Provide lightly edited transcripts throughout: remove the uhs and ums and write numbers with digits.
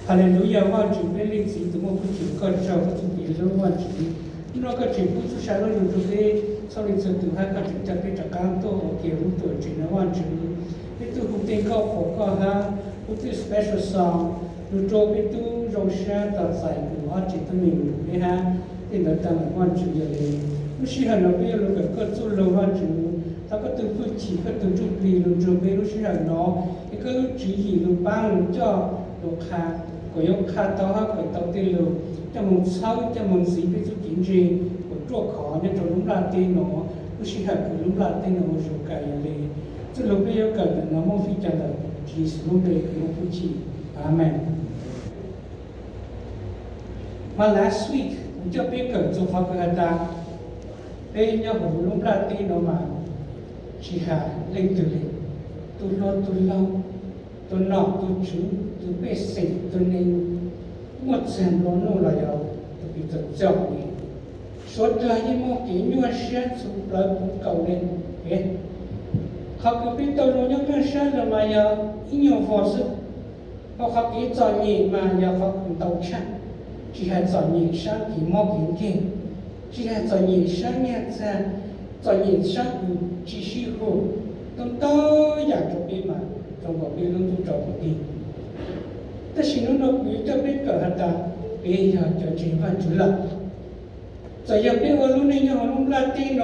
哈利路亚，万主被领子，怎么不主个照不主别人万主？那个主不出山了，有主被少林寺读还个主在被着干多，给路多主那万主。被读不定高火个哈，不读 special song， 路周被读容山到在古阿吉的名被哈，变得当了万主的嘞。不是很多被路个做了万主。他ก็ตัวผู้ชี้ก็ตัวจุดปีลุงจูเบลุชิระน้ออีก็ลุจีหีลุงบ้างลุงจ่อลุงคาก็ยกคาต่อฮะก็ต่อตีลุงจะมึงเช้าจะมึงสีไปจุดจริงๆก็จ่อขอเนี่ยจะลุงลาตีน้อลุชิระก็ลุงลาตีน้อจุกายเลยจุดลุงไปยกกันน้ำมันฟิจันทร์จีสลุงไปลุงผู้ชี้อาเมนมา last week ลุงจะไปเกิดจุดฟังกันตาเป็นยังหัวลุงลาตีน้อมาชีหาเล่งตุลิตุลอตุลาตุนอกตุจูตุเบสเซตุเนงหมดเส้นล้นโนลายาวตุปิตเจ้านี่สวดลายโมกิญัวเชียสุปลาบุเก่าเล่นเอ๊ะเขาก็ไปตัวโนยังเป็นเชียละมายาอิญฟอสเพราะเขาไปจอนี่มายาเขาเป็นตัวฉันชีหาจอนี่ช่างกี่โมกินเก่งชีหาจอนี่ช่างเนี่ยจะ在人生继续后，等到亚洲边嘛，中国边拢都找不定。但是侬那边这边个哈达，边呀就情况出了。在那边我们那样我们那电脑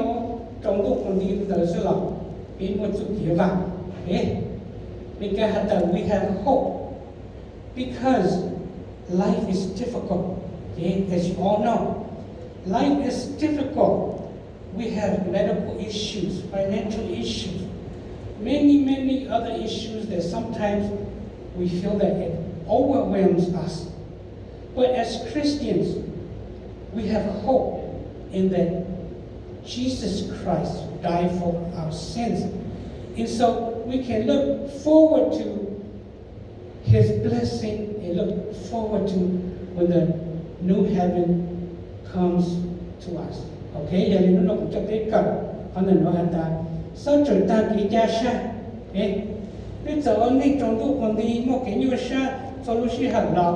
中国本地的是了，边我做结法，哎，那个哈达 we have hope because life is difficult. Okay, as you all know, life is difficult.We have medical issues, financial issues, many other issues that sometimes we feel that it overwhelms us. But as Christians, we have hope in that Jesus Christ died for our sins. And so we can look forward to His blessing and look forward to when the new heaven comes to us.Okay, jadi nuna ucap dekat, anda nak hantar. Secerita kita sah, Bây giờ ông đi trong tu còn đi một cái như sah, solusi hẳn là,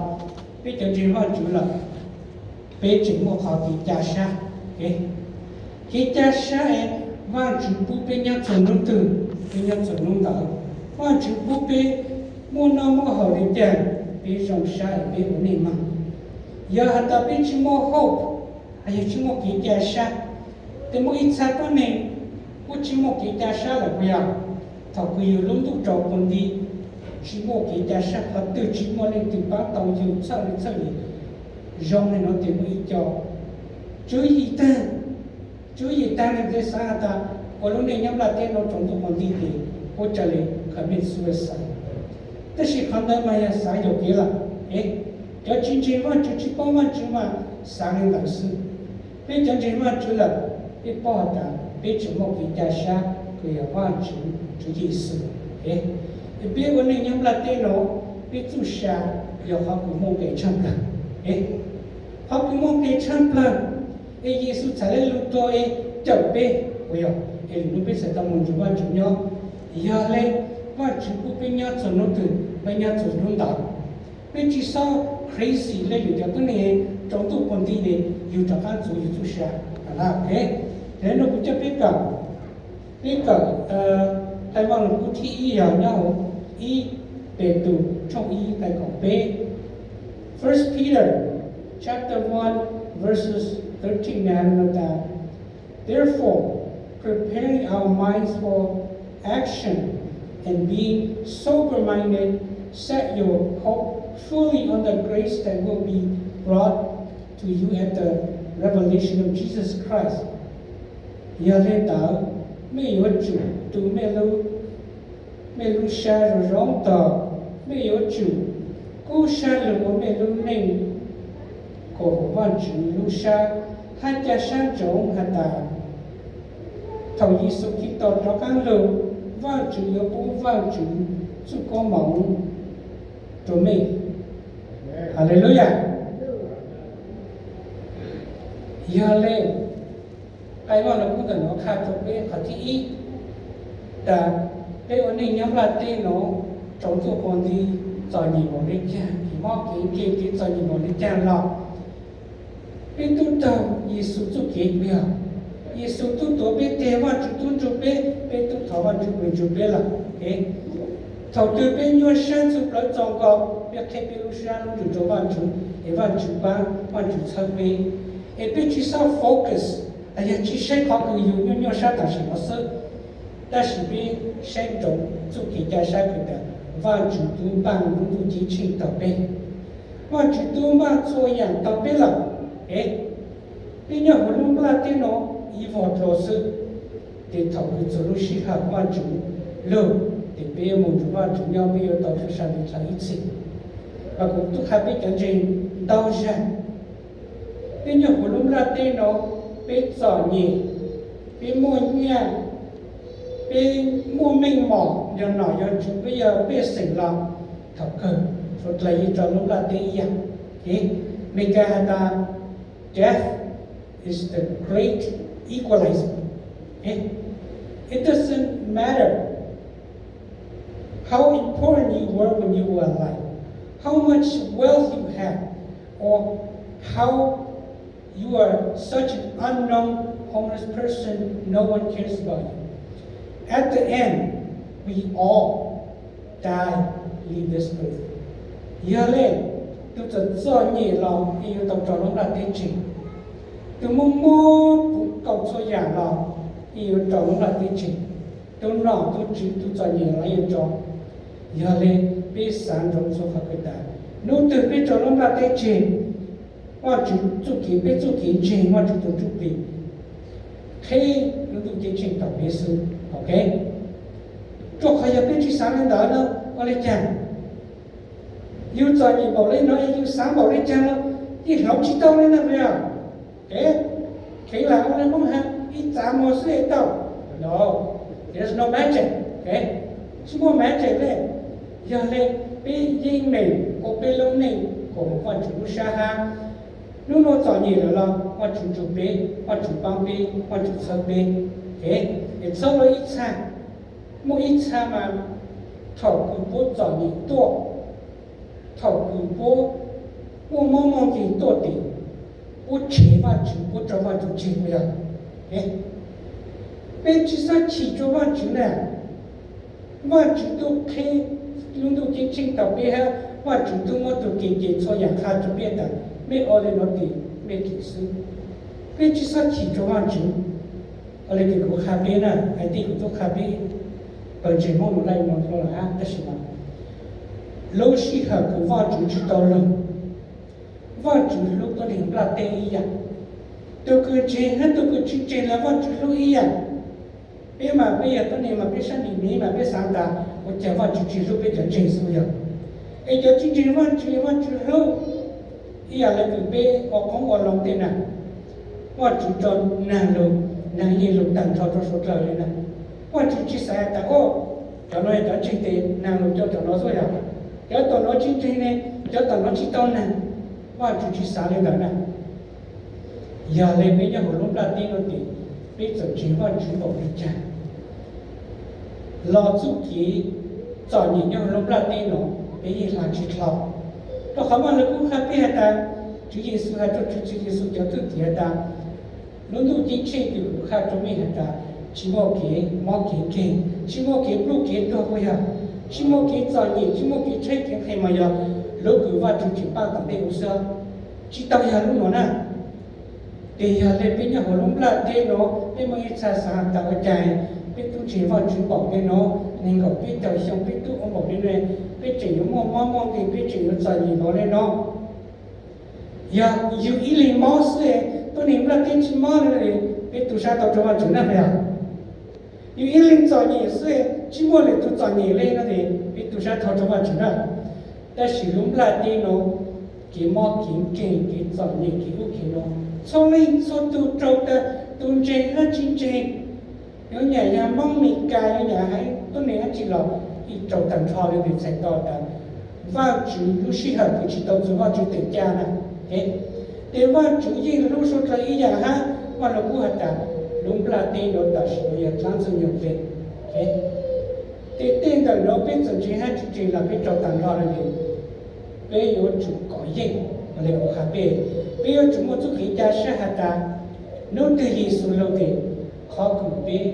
bây giờ chỉ hoa chủ là, bây giờ một họ kita sah, kita sah và chủ bút bên nhau chuẩn nông từ, bên nhau chuẩn nông đạo, và chủ bút bên mua nó mua họ đi tiền, bên dòng sah bên ổn định mà, giờ hantar bên chỉ mua hope.Ayo cuma kita sah, temu insapa ni, cuma kita sah lah punya. Tahu kuyu lom tu jauh pun di, cuma kita sah, hati cuma ni tiba tahu jauh cari, jom ni nanti temu hijau. Cuy hitam ni desa ada, kalau ni yang latih no contoh pun di, kau cari kami suicide. Tapi kalau maya saya okey lah, dia cincin wan, cuci paman cuma sang yang bây giờ chỉ mà chú là biết bỏ ra biết chỉ một cái giá sa cái quan chú Giêsu, biết vấn đề nhắm là tên nó biết chú sa giờ họ cũng mong cái chân là, họ cũng mong cái chân là, Giêsu trả lời lúc đó chở bé, bây giờ lúc bây giờ ta muốn chú quan chú nhau, giờ lên quan chú cũng bên nhau cho nó từ bên nhau cho nó đào, bên chỉ sau crazy lênอยู่จากตัวนี้จงทุกคนที่เนี่ยอยู่จากการสู่อยู่ทุกชานะโอเคแล้วเราก็จะไปกับไต้หวันกูที่อีอย่างเนาะอีเปตูช่องอีไปของเป First Peter chapter 1 verses 13 นะนะTherefore preparing our minds for action and being sober-minded set your hope.fully on the grace that will be brought to you at the revelation of Jesus Christ. อย่าเล่นตาไม่有主ดูไม่รู้ชาร้องต่อไม่有主กู้ชาหรือว่าไม่รู้เน่งก็ว่า主รู้ชาให้จะช่างจงหัตาเท่ายิสุคิดต่อจากการรู้ว่า主有不ว่า主主ก็มองตัวไม่哈利路亚！อย่าเลยไอ้ว่าเราพูดกันเนาะข้าตัวเป้ข้าที่อีแต่เป้วันนี้ย้ำลาเต้เนาะจงตัวคนดี cho nhị một đi cha thì mò kỹ cho nhị một đi cha lo bên tu tàu Giêsu tu kỹ biểu Giêsu tu tổ bên thế và tu bên tu thọ và tu bên là thế thầu từ bên nhau sáng tu lại trong cầu biết thế bên lúc sáng lúc tu và tu ba và tu thân bên bên chỉ sao focus chỉ sẽ có cái nhiều nhau sáng ta sẽ nó sơ ta sẽ bị sáng trong tu kỹ cha sáng cái đó và tu bằng tu chỉ trình tập bên và tu mà做样tập bên là bây giờ mình lúc là thế nó y vào trò sự thì thầu cái chỗ lúc sĩ học và chủ lâu thì bây giờ mình chủ và chủ nhau bây giờ tàu sẽ sang được sang ít xí và cũng tôi khai biết cái gì đau ra bây giờ mình lúc là thế nó bây giờ nhỉ bây mua nhà bây mua mình mỏ giờ nọ giờ chủ bây giờ bây sinh lòng thầu cơ rồi lại cho lúc là thế vậy thì mình cái ta death is the great equalizer. It doesn't matter how important you were when you were alive, how much wealth you have, or how you are such an unknown homeless person, no one cares about you. At the end, we all die, leave this earth. Giờ lên, tôiจะ做你了，也有到找龙来对峙。tôi mua cầu số dạng là yêu trồng là cái gì tôi nọ tôi chỉ tôi cho nhiều là yêu trồng giờ lên biết sản phẩm số phát cái đó nếu từ biết trồng là cái gì hoặc chỉ chu kỳ biết chu kỳ gì hoặc chỉ tôi chu kỳ khi nếu tôi chỉ trình tập biết sự ok cho khai biết chỉ sáng lên đó đâu ở đây chẳng yêu cho nhiều bảo lên nói yêu sáng bảo lên chẳng đâu thì học chỉ tao lên là vậy okay là ông ấy muốn ha ít giảm một số ít đâu no there's no magic okay chỉ muốn magic lên giờ lên bị dính mình có bị lâu này cũng quan chủ sa ha lúc nó chọn gì rồi là quan chủ bị quan chủ băng bị quan chủ sơ bị okay để sau đó ít xa mỗi ít xa mà thầu cứ bố chọn gì to thầu cứ bố mong gì to thì不吃饭吃，不做饭就吃不了。被其实吃做饭吃呢，饭吃都开，弄到进清到边哈，饭吃都我都给做养卡这边的，没熬来那地没给事。被其实吃做饭吃，我来给个咖啡呢，还得个做咖啡，本身我们来弄出来啊，这是嘛？老适合个饭吃到了。vợ chủ lúc tôi điểm là tê ý à tôi cứ chế hết tôi cứ chế là vợ chủ lúc ý à bây giờ tôi niệm mà biết sáng đi mà biết sáng ta tôi chờ vợ chủ chế lúc bây giờ chế số giờ bây giờ chế vợ chủ lúc ý à là cứ bé có không có lòng tên à vợ chủ cho nàng gì lúc tặng cho số trời lên à vợ chủ chế sai ta ô cho nó đã chế tiền nàng lúc cho nó số giờ cho tao nó chế này cho tao nó chế tao này và chủ chỉ sáng lên đó nè, giờ lên bây giờ hồi lúc đầu tiên nó thì bây giờ chỉ và chủ động đi chăng, lo chú kỹ chọn những nhau lúc đầu tiên nó bây giờ là chỉ lo, đó không phải là cũng khác biệt ta, chủ Giêsu hay chủ Giêsu cho tự tiệt ta, lúc đầu tiên chỉ từ khác cho mình ta, chỉ một cái chỉ một cái lúc cái đó thôi à, chỉ một cái chọn những chỉ một cái chơi cái hay mà giờ lúc cứ vào trong chuyện bao tầm đây cũng sao chỉ tao giờ lúc nó nè thì giờ lên bên nhà hồ lúc là thế nó bên mà ít xa xa tao cái chạy biết tu chỉ vào chuyện bỏ bên nó nên có biết tao xong biết tu ông bỏ bên này biết chỉ những mong thì biết chỉ những gì nó lên nó giờ dù ý liền mò xưa tôi niệm là tên chỉ mò này biết tu sao tao cho vào chuyện này vậy dù ý liền chọn gì xưa chỉ mua lại tu chọn gì lên nó thì biết tu sao tao cho vào chuyện nàyแต่สิลุงลาดีโนกี่มอกี่กี่สอนนี่กี่ลูกกี่โนสองเลยสอนตัวโจแต่ตัวเจก็จริงnếu nhà nhà mong mình cài nhà hay tôi này chỉ là ít trâu tầm cho nên mình sẽ to tầm và chủ lúc sĩ hợp thì chỉ tao dùng vào chủ tiền cha nè để và chủ gì lúc số là ý nhà ha và lúc cũ hạt ta lúc là tiền đó là sự việc làm sự nhiều việc để tên đời đó biết sự chỉ hay chỉ là biết trò tàn lo là gì bây giờ chủ có gì mà lại có khác bây giờ chúng một chút khi cha sẽ hạt ta nếu từ gì xuống lâu thì khó cũng biết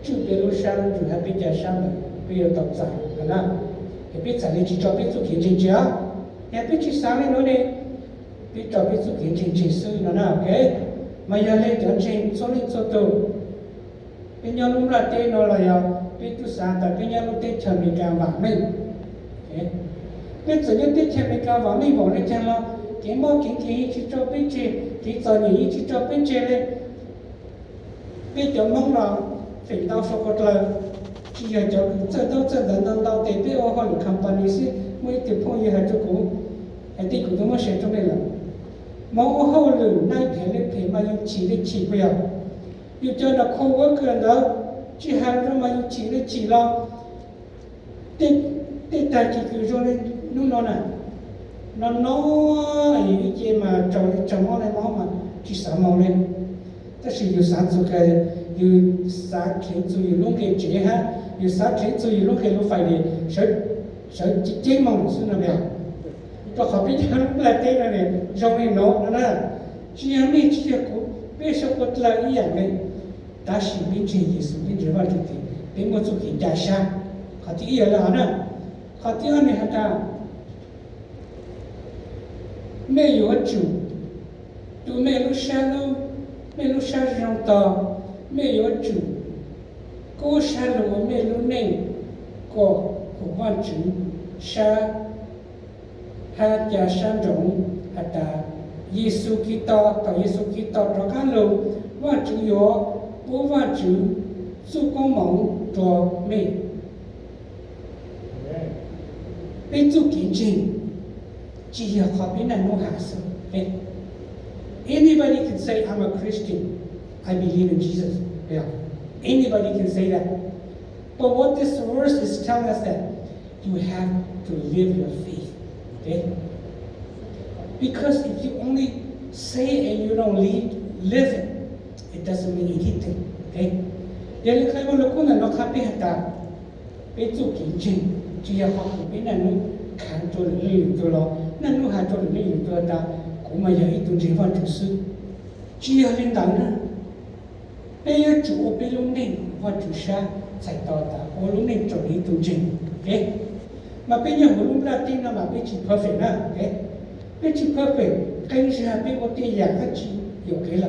chủ biết lúc sáng chủ hay biết cha sáng rồi bây giờ tập giải là na thì biết giải chỉ cho biết chút khi chính chưa hay biết chỉ sáng lên nói đi biết cho biết chút khi chính sư nó nào cái mà giờ lên cho chính số lên số tu bây giờ lúc là tên nó là giờ biết chút sáng tại bây giờ lúc tên chờ mình càng vàng mình biết sự nhất tên chờ mình càng vàng mình bỏ lên chân lo cái món cái chỉ cho biết chơi cái giờ nhỉ chỉ cho biết chơi lên biết cho mong là phải đau sau một lần chỉ là cho chân đau để biết ở họ được company sẽ mới tiếp phong gì hết cho cô hay thì cũng không có sẽ trong này là mong ở họ lử nay phải mà chỉ bây giờ yêu cho nó không có cần đó chỉ hàng rồi mà chỉ lo tết tài chỉ cứ cho nên nó này nó ấy cái mà trồng món này món mà chỉ sản món lên但是有啥做个有啥天做有弄个这哈有啥天做有弄个路费的手接忙是那边都好比他们来对了呢容易弄那只要没这个别说过了一样的但是并且也是并且话就的并不做给家乡好第一了呢好第二呢他没有主都没有山路没有山上的没有主高山路没有内过不管主山他家山中他的耶稣基督到耶稣基督这个路我只有不管主做光芒做美被做见证只要好比那弄下手Anybody can say, I'm a Christian. I believe in Jesus. Yeah. Anybody can say that. But what this verse is telling us that you have to live your faith. Okay? Because if you only say and you don't live it, it doesn't mean anything. Okay? เดี๋ยวเราเคยว่าเราคนนั้นเราขับไปหาตาไปจุกจริงจะอยากขอไปนั่นนู่นขันตัวหรือตัวเรานั่นนู่นหาตัวหรือตัวตา我们有一种情况就是，只要领导呢，没有主被弄定，我就是才到达，我弄定做一种经，OK？嘛，别人我弄不了定了嘛，别去 perfect 了，OK？别去 perfect，跟是被我点两个字有给了，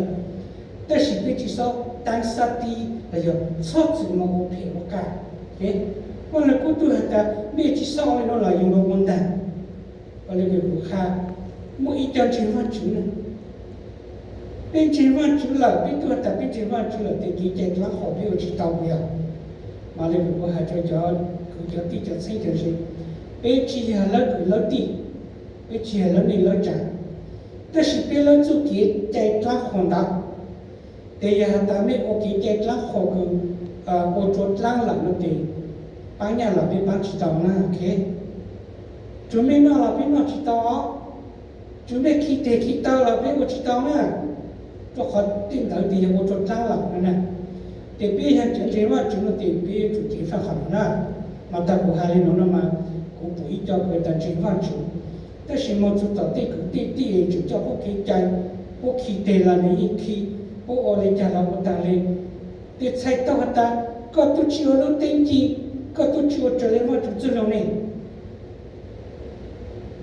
但是别去说单杀的，那就错字嘛，我陪我干，OK？我那孤独的，别去说我那来用了问的，我那个不看。mỗi ý cho chính văn chủ này bên chính văn chủ là biết tôi ta biết chính văn chủ là để kỹ chạy lắm họ biết chỉ tàu bây giờ mà lấy được hai cho cứ cho tí cho xây cho gì bên chỉ là lớn tí bên chỉ là lớn đi lớn chẳng但是别人做给chạy lắm họ đó để giờ ta mới ok chạy lắm họ cứ ô tô lắm là nó thì bán nhà là bên bán chỉ tàu na ok chúng mình nó là bên nó chỉ tàu chúng ta khi tao là biết một chỉ tao nữa, cho họ tin tưởng thì một chỗ trang lặng nữa, để biết rằng chuyện gì mà chúng ta tìm biết chủ chỉ phải học nữa, mà ta cũng hay nói mà cũng bùi cho người ta chỉ văn chủ,แต่สิ่งมันจุดต่อที่คือที่จุดเจ้าพวกขี้ใจพวกขี้เตลันนี่ขี้พวกอะไรจะเราหมดต่างเลยแต่ใช้ตัวตาก็ตุชิโอโลเต็งจีก็ตุชิโอเจริญว่าจุดจุดเราเนี่ย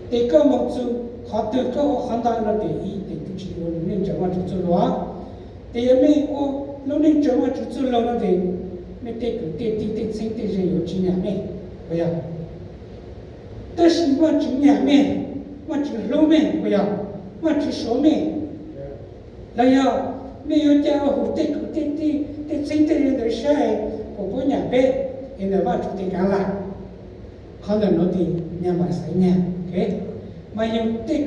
แต่ก็มองจุhọ từ cái họ khán giả nó để ý để tu chỉ nó nên chẳng qua chút lo để mấy ô nó nên chẳng qua chút lo nó để mấy cái cái sinh cái gì ở trên nhà mẹ bây giờ但是我只nhà mẹ我只老mẹ bây giờ我只số mẹ là giờ mấy ở nhà họ cái sinh cái gì để sai của bố nhà bé nên là tôi cái cả là không là nó thì nhà bà sai nhà okay mà những cái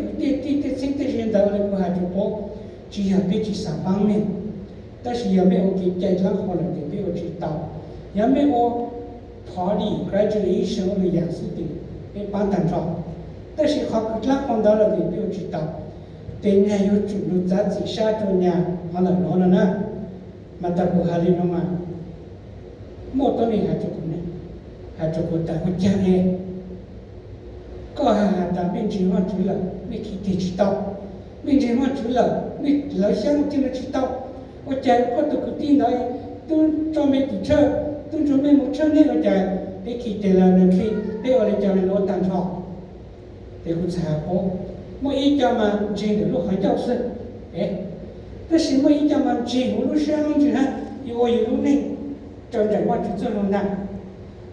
sinh cái hiện đại này của hai chỗ bố chỉ là biết chỉ sản phẩm này,但是也没有给家长可能就没有知道，也没有逃离 graduation 的样式的被办单照，但是他家长看到了就没有知道，对人家有主路在自下周年可能弄了呢，嘛他不还里弄嘛，莫多年还做过呢，还做过大我讲诶，个还当兵情况住了，没去地知道，兵情况住了，没老乡听了知道，我讲我都个电脑都做没堵车，都做没没车呢，我讲你去地了能去，你我嚟讲你攞单车，你个查波，我一讲嘛，真的路很教室，诶，但是我一讲嘛，真我路上路就看，有路呢，就在我就做路那。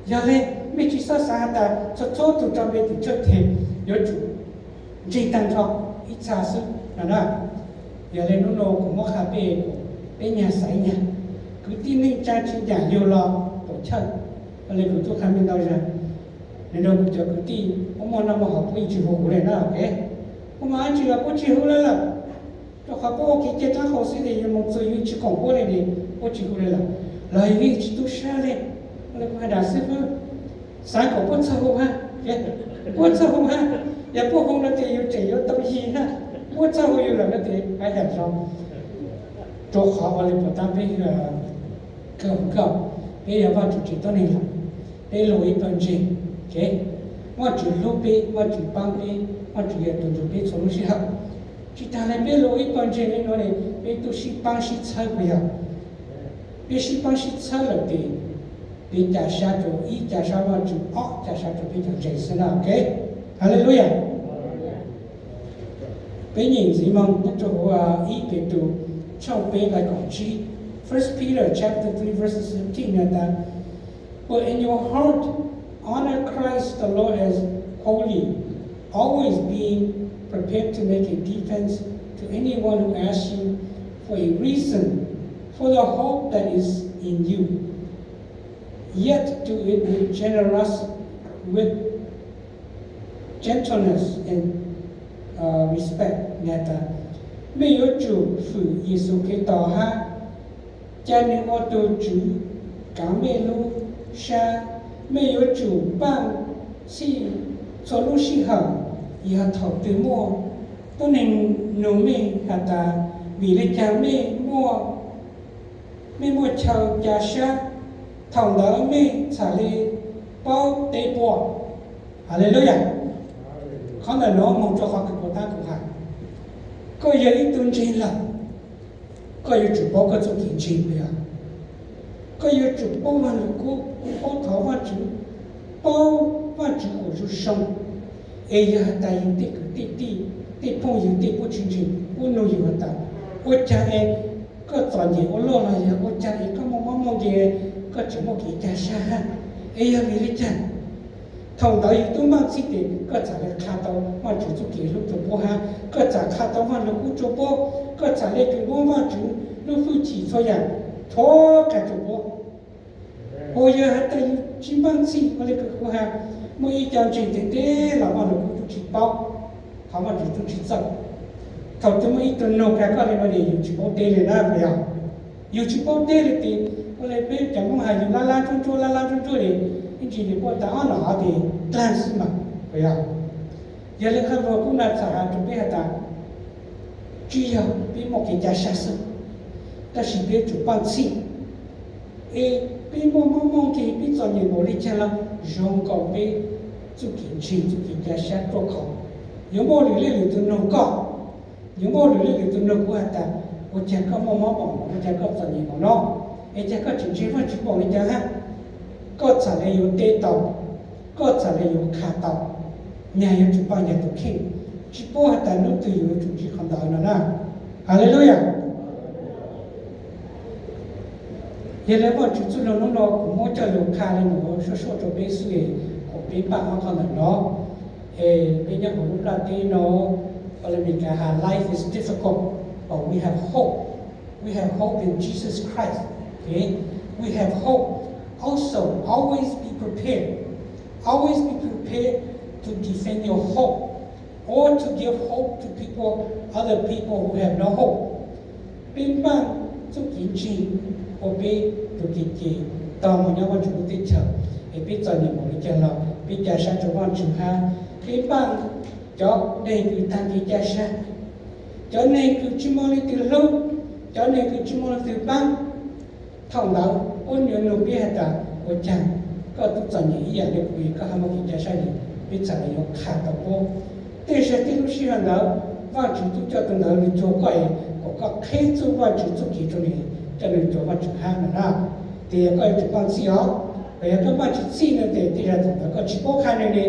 giờ lên mấy chị sao xa ta cho chốt tụi trong bên tụi chơi thêm nhớ chủ chỉ tăng cho ít xa sức là đó giờ lên nó nô của mỗi cà phê của bên nhà sấy nhà cứ tin ninh cha chỉ nhà nhiều lo tổ chân và lên của tôi khám bên đâu ra nên đâu của tôi cứ tin ông mong năm mà học quy chịu hồ này nó ok ông mà chỉ là có chịu hồ là cho họ có cái chết nó khó xử thì một số những chỉ còn có này thì có chịu hồ là lời vì chỉ tôi xa lênเลยพอด่าซื้อสายของพวกเจ้าฮะพวกเจ้าฮะอย่าพวกคงเราจะอยู่เจียวตะยีนะพวกเจ้าอยู่หลังนั่นเองไอ้อย่างเราโจขออะไรพอตามไปเก่าไปอย่าว่าจุดต้นนี้ละไปลอยเป็นจริงโอเคว่าจุดลุกไปว่าจุดปังไปว่าจุดอย่าตัวจุดไปสมมติครับจิตอะไรไปลอยเป็นจริงนี่เลยไปตัวสิปังสิใช้ไปอ่ะไปสิปังสิใช้เลย bị trả sát chủ ý trả sát vào chủ óc trả sát chủ bị trả chạy sinh nào ok hallelujah bây nhìn gì mong tất chỗ ý về chủ trong bế lại còn chi First Peter chapter 3 verses 17 là ta but in your heart honor Christ the Lord as holy always being prepared to make a defense to anyone who asks you for a reason for the hope that is in you yet do it with gentleness and respect. Nghe ta, mấy yếu chủ phụ Giêsu Kitô ha, cha nên ô tô chủ cảm mê lu sa, mấy yếu chủ bằng si số lu si hở, giờ thọ từ mua, tôi nên nấu mê hạt ta vì lấy cha mê mua chầu cha sa. Thằng đó mê xả lê bao tế bò hallelujah không là nó mong cho họ cái bộ ta của họ có giờ ít tuần trên là có giờ chủ bao cái chỗ kiến trình bây giờ có giờ chủ bao văn lực của bao thảo văn chủ bao văn chủ của chủ sông ấy giờ ta yêu tị phong yêu tị của chương trình của nội yêu ta của cha em có toàn gì của lo là giờ của cha em có mong gì có chỉ một cái cha xa ấy là vì lý chân thằng đó tôi mang xin để có trả lời khá tao mà chủ chủ kỳ lúc chủ bố ha có trả khá tao mà lúc chủ bố có trả lời chủ bố mà chủ lúc phụ chỉ cho rằng thó cả chủ bố bây giờ hãy tay chỉ mang xin mà lấy cái ha mỗi ý chàng trình thế là mà lúc chủ chỉ bao họ mà chủ chỉ dần thằng tôi mới tuần nô cái con này mà để chủ bố tê lên na bây giờ chủ bố tê lên thì có lẽ bây giờ cũng hay dùng la la chung chung thì anh chị để bọn ta ăn nó thì lan xí mà phải không? Giờ lên khăn vào cũng là xã chuẩn bị hạt ta truy hiểu bị một cái giá sát sự ta chỉ biết chủ bằng xí e bị mong thì bị cho nhiều bộ lịch chân là dùng cầu bị chủ kiến giá sát pro khẩu những bộ lịch lịch từ nông cỏ những bộ lịch lịch từ nông của hạt ta một chàng có mong bỏng một chàng có cho nhiều bộ nó e chàng có chỉnh chế phát chủ bộ lịch chân ha có trả lời yêu tê tàu có trả lời yêu khá tàu nhà yêu chủ bao nhà tổ kinh chỉ bố hạt tài nước từ yêu chủ chỉ không đợi nó nè hallelujah hiện nay bọn chủ chủ nó cũng muốn cho lục khá lên nó số cho bé suy của bé bạn nó còn là nó bây giờ của lúc ra tí nó gọi là mình cả life is difficult but we have hope in Jesus Christ okay we have hope. Also, always be prepared. Always be prepared to defend your hope or to give hope to people, other people who have no hope. Bên bạn giúp kiến trì, or bên tụ kiến trì, tao mà nhau chủ tiết trợ, để biết cho những người chân lòng, biết trả sang cho quan chúng ha. Bên bạn cho nên cứ tăng cái trả sang, cho nên cứ chỉ mong lên từ lâu, cho nên cứ chỉ mong lên từ băng, thằng đó ôn nhuận nụ biết hạt ta, ôn chàng ก็ตุจันยี่อย่างเด็กคุยก็ทำมากินจะใช่เป็นจันยกขาดตัวโบแต่เชื่อที่ลูกศิษย์เราว่าจุดเจ้าตัวเราในโจก้อยก็แค่จุดว่าจุดจุดกี่จุดนี้จะในโจว่าจุดห้ามันนะแต่ก็จุดบางสิ่งไปก็ว่าจุดสี่นั่นแต่ที่เราตัวเราก็ชิบโบขันนี่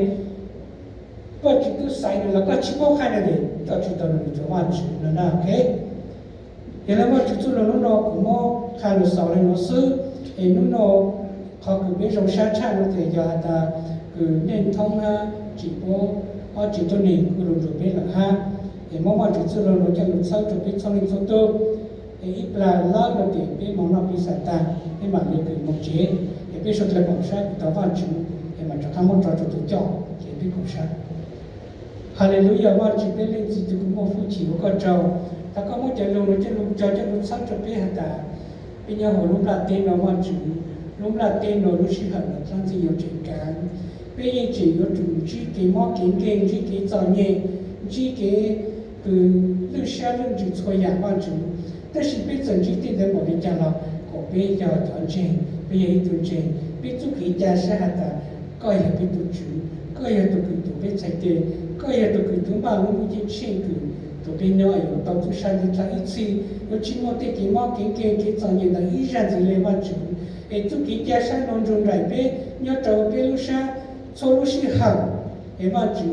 ก็จุดตัวใส่เราก็ชิบโบขันนี่ก็จุดตัวเราในโจว่าจุดนั่นนะโอเคเห็นแล้วว่าจุดตัวเราโน้กุโมขันเราสาวเลยโน้ซื้อเห็นโน้เขาคือไม่รงชาชาโน้แต่ยาตาคือเน้นท้องฮะจิโบอ๋อจิตตัวนี้คือเราจุดเป็นหลังฮะเห็นว่าจุดตัวเราจะหลุดเศร้าจุดเป็นช่องนี้สุดตัวไอ้ปลาล่าเราเด็กเป็นมองเราเป็นสายตาไอ้หมาเนี่ยคือมองเจ๊ไอ้เป็นสุดเลยของชาติตัวว่าจุดไอ้มันจะทำมันจะจุดจ่อเห็นเป็นของชาติฮาเลลูยาว่าจุดเป็นเรื่องจิตกุโมฟูจิวก็เจ้าถ้าก็มุ่งจะลงจะลงเจ้าจะลงเศร้าจุดเป็นหัตถาเป็นยาหัวลุ่มลาเต้นเราว่าจุดลุ่มลาเต้นเรารู้ชิหันเราทั้งที่อยู่ใจกันเป็นยังจีอยู่จุดจีเกี่ยมอเก่งเก่งจีเกี่ยจ่อเนี่ยจีเกี่ยคือเรื่องเชื่อเรื่องจุดช่วยอย่างว่าจุดแต่สิ่งเป็นสิ่งที่ที่เราบอกในใจเราก็เป็นยาจอนเจงเป็นยาตัวเจงเป็นทุกข์ยาเสียหัตถาก็อย่าเป็นตัวจุดก็อย่าตัวคือตัวเป็นใจเดียก็อย่าตัวคือตัวบ้านเราไม่ยิ่งเชื่อคือตัวเป็นน้อยอยู่ตอนทุกชาติใจอีกที有寂寞的给猫给早年的依然是来完成，哎，就给家乡当中来呗，要找别路上错路是好，哎完成，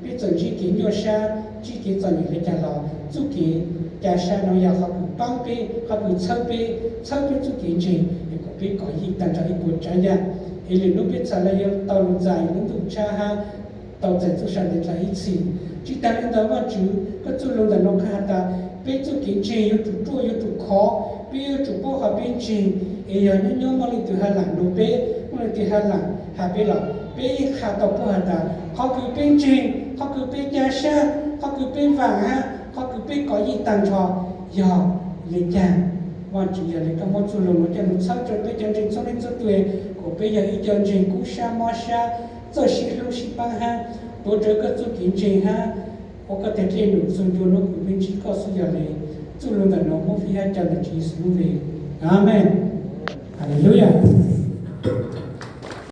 别总是给鸟山，只给早年的家老，就给家乡那要好个帮呗，好个草呗就给钱，哎个别搞一当成一波这样，哎连路别出来要道路在，路途差哈，到在就上的在一起，只当然到完成，个走路的路看到。bây giờ kiến trình yêu chủ trua yêu chủ khó bây giờ chủ bao hợp biên trình ấy giờ những nhóm mà lên từ Hà Lan đồ bé mà lên từ Hà Lan hà bé là bé khá tàu bao hạt đã họ cứ biên trình họ cứ biên gia sa họ cứ biên vàng ha họ cứ biên có gì tăng cho giờ lên nhàวันจุดเลยก็มดสุลงจะนุ่งซักจนไปจนจริงสมัยสุดเลยก็ไปยังอีจนจริงกุชามอชาจะสิลูสิปังฮะตัวเจอก็จุดกินจริงฮะ我个在这路上就能够并且告诉下来，做人的老母非要讲的技术的，阿门，哈利路亚。